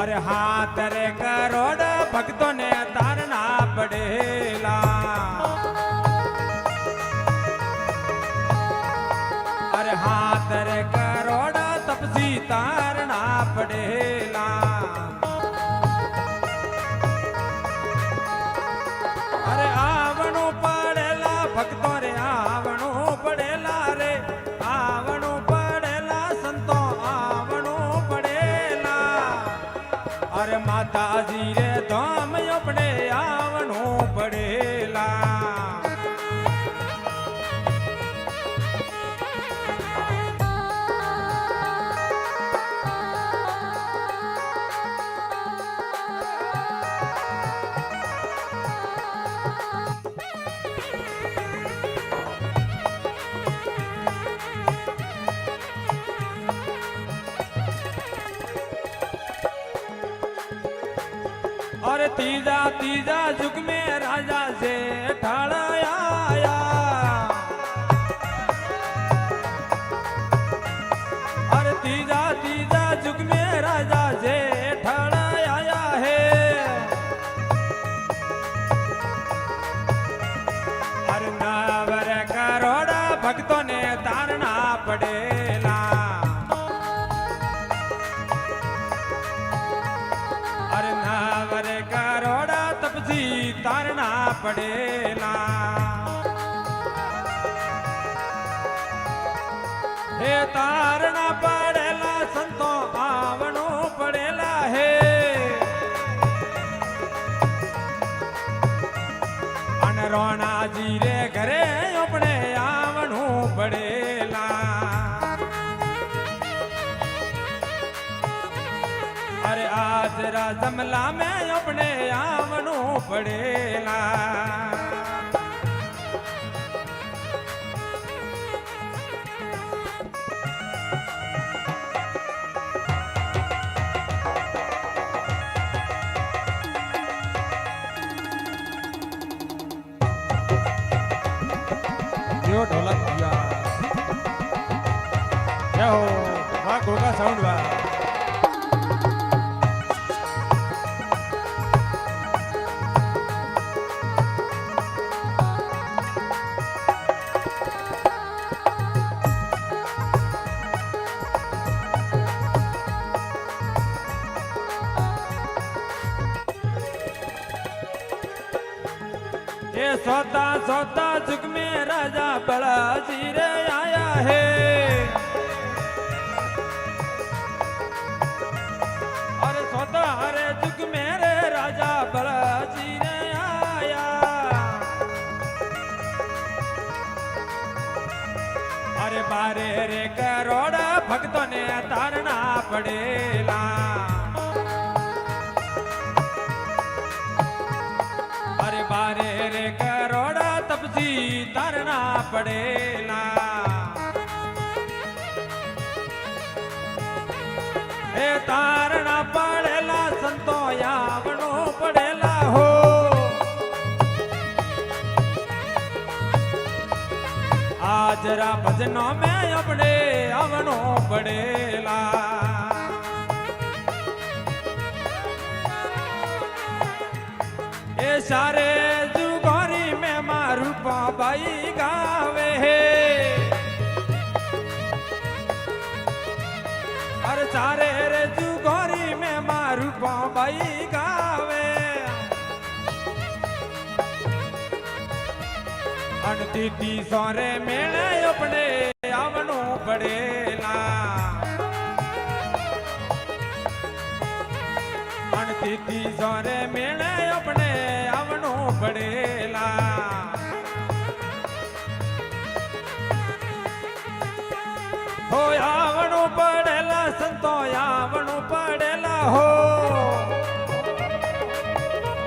अरे हाथ रे करोड़ भक्तों ने तारना पड़ेला। अरे हाथ रे करोड़ तपसी तारना पड़ेला। अरे आवणो पड़ेला भक्तों रे आवणो पड़ेला रे आवणो पड़ेला संतो आवणो पड़ेला। अरे माता जी रे धाम अपने आवणो पड़ेला। और तीजा तीजा युग में राजा से ठाड़ा आया। और तीजा तीजा युग में राजा से ठाड़ा आया है। और नावर करोड़ा भक्तों ने तारना पड़ेला। अरे नावर करोड़ा तपसी तारना पड़ेला। हे तारना पड़ेला संतो आवणो पड़ेला है। अनरोना जी रे घरे अपने आवणो पड़ेला। अरे आज जमला में अपने आवणो पड़ेला। यो ढोलक दिया क्या हो वहाँ घोगा साउंड वा ये सोता सोता जुग में राजा बलाजी रे आया है। अरे सोता हरे जुग में रे राजा बलाजी रे आया। अरे बारे रे करोड़ा भक्तों ने तारना पड़ेला। अरे बारे रे करोड़ा तपसी तारना पड़ेला। हे तारना पड़ेला संतो आवणो पड़ेला हो। आज रा भजनों में अपने आवणो पड़ेला। ए सारे जुगोरी में मारू पाबाई गावे है। अरे सारे रे जुगोरी में मारू पाबाई गावे। अनतीती सोरे मेले अपने आवणो पड़ेला। अनतीती सोरे मेले अपने आवणो पड़ेला। हो आवणो पड़ेला संतो आवणो पड़ेला हो।